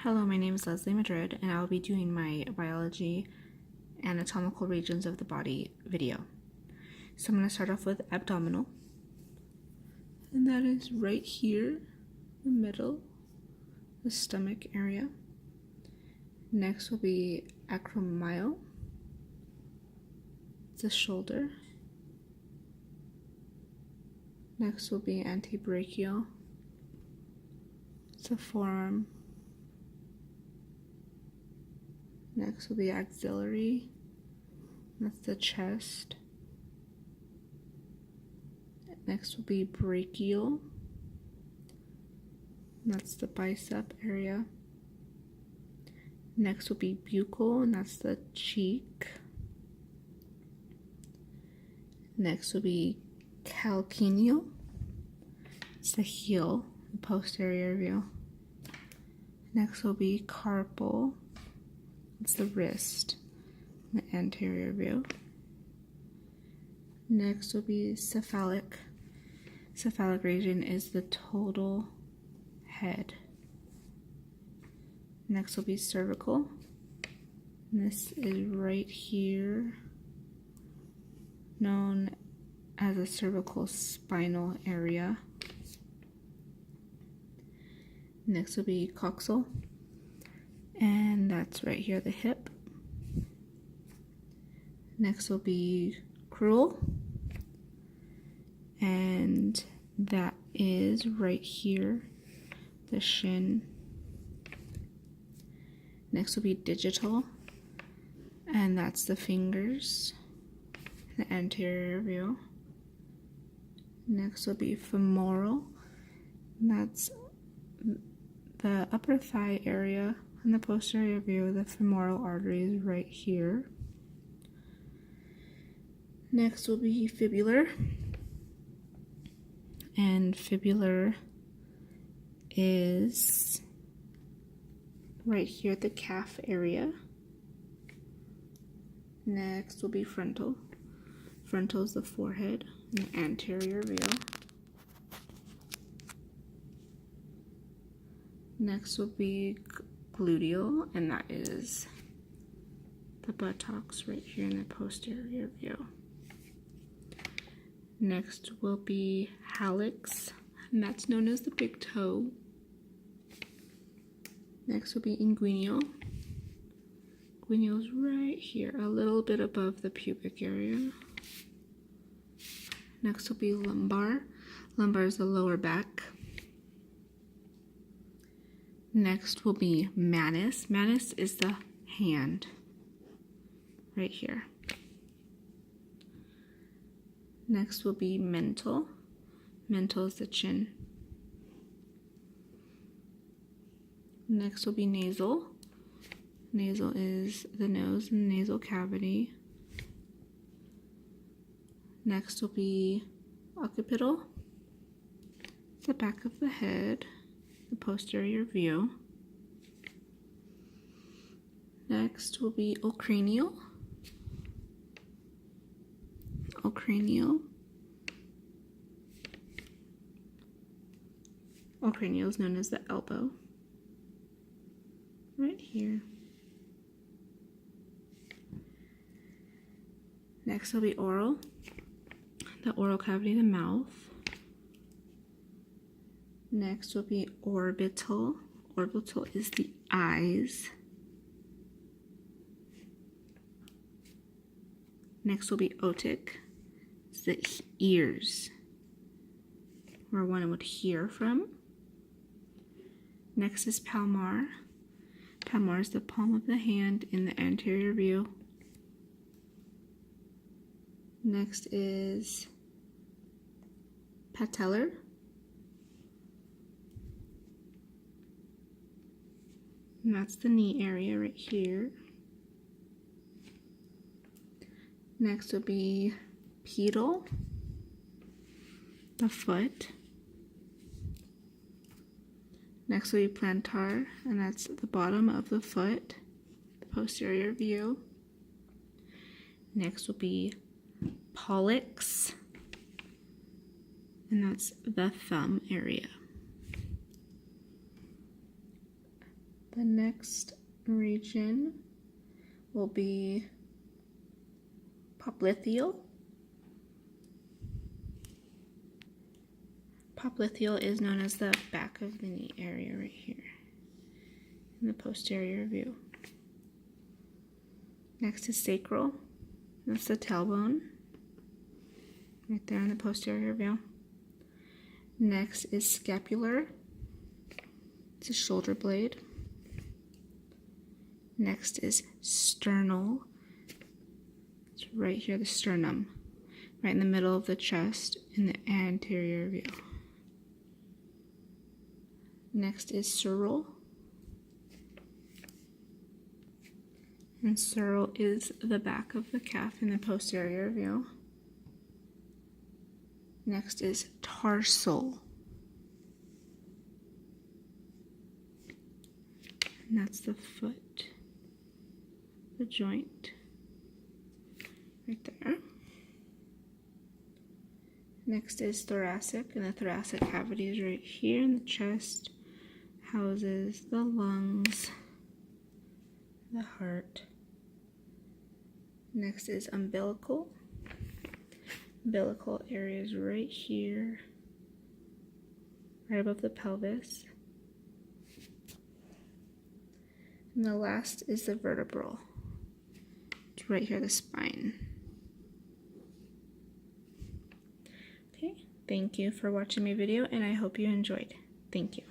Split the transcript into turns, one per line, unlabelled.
Hello, my name is Leslie Madrid, and I will be doing my biology anatomical regions of the body video. So I'm going to start off with abdominal, and that is right here, the middle, the stomach area. Next will be acromial, the shoulder. Next will be antebrachial, the forearm. Next will be axillary, that's the chest. Next will be brachial, that's the bicep area. Next will be buccal, and that's the cheek. Next will be calcaneal, it's the heel, the posterior view. Next will be carpal, it's the wrist, the anterior view. Next will be cephalic. Cephalic region is the total head. Next will be cervical. And this is right here, known as a cervical spinal area. Next will be coxal, and that's right here, the hip. Next will be crural, and that is right here, the shin. Next will be digital, and that's the fingers, the anterior view. Next will be femoral, and that's the upper thigh area. In the posterior view, the femoral artery is right here. Next will be fibular, and fibular is right here at the calf area. Next will be frontal. Frontal is the forehead and the anterior view. Next will be gluteal, and that is the buttocks right here in the posterior view. Next will be hallux, and that's known as the big toe. Next will be inguinal. Inguinal is right here, a little bit above the pubic area. Next will be lumbar. Lumbar is the lower back. Next will be manus. Manus is the hand, right here. Next will be mental. Mental is the chin. Next will be nasal. Nasal is the nose and the nasal cavity. Next will be occipital, the back of the head, the posterior view. Next will be ocranial. Ocranial. Ocranial is known as the elbow. Right here. Next will be oral. The oral cavity of the mouth. Next will be orbital. Orbital is the eyes. Next will be otic. It's the ears, where one would hear from. Next is palmar. Palmar is the palm of the hand in the anterior view. Next is patellar. And that's the knee area right here. Next will be pedal, the foot. Next will be plantar, and that's the bottom of the foot, the posterior view. Next will be pollex, and that's the thumb area. The next region will be popliteal. Popliteal is known as the back of the knee area right here in the posterior view. Next is sacral. That's the tailbone right there in the posterior view. Next is scapular. It's a shoulder blade. Next is sternal. It's right here, the sternum, right in the middle of the chest in the anterior view. Next is sural. And sural is the back of the calf in the posterior view. Next is tarsal. And that's the foot, the joint, right there. Next is thoracic, and the thoracic cavity is right here in the chest, houses the lungs, the heart. Next is umbilical. Umbilical area is right here, right above the pelvis. And the last is the vertebral. It's right here, the spine. Okay, thank you for watching my video, and I hope you enjoyed. Thank you.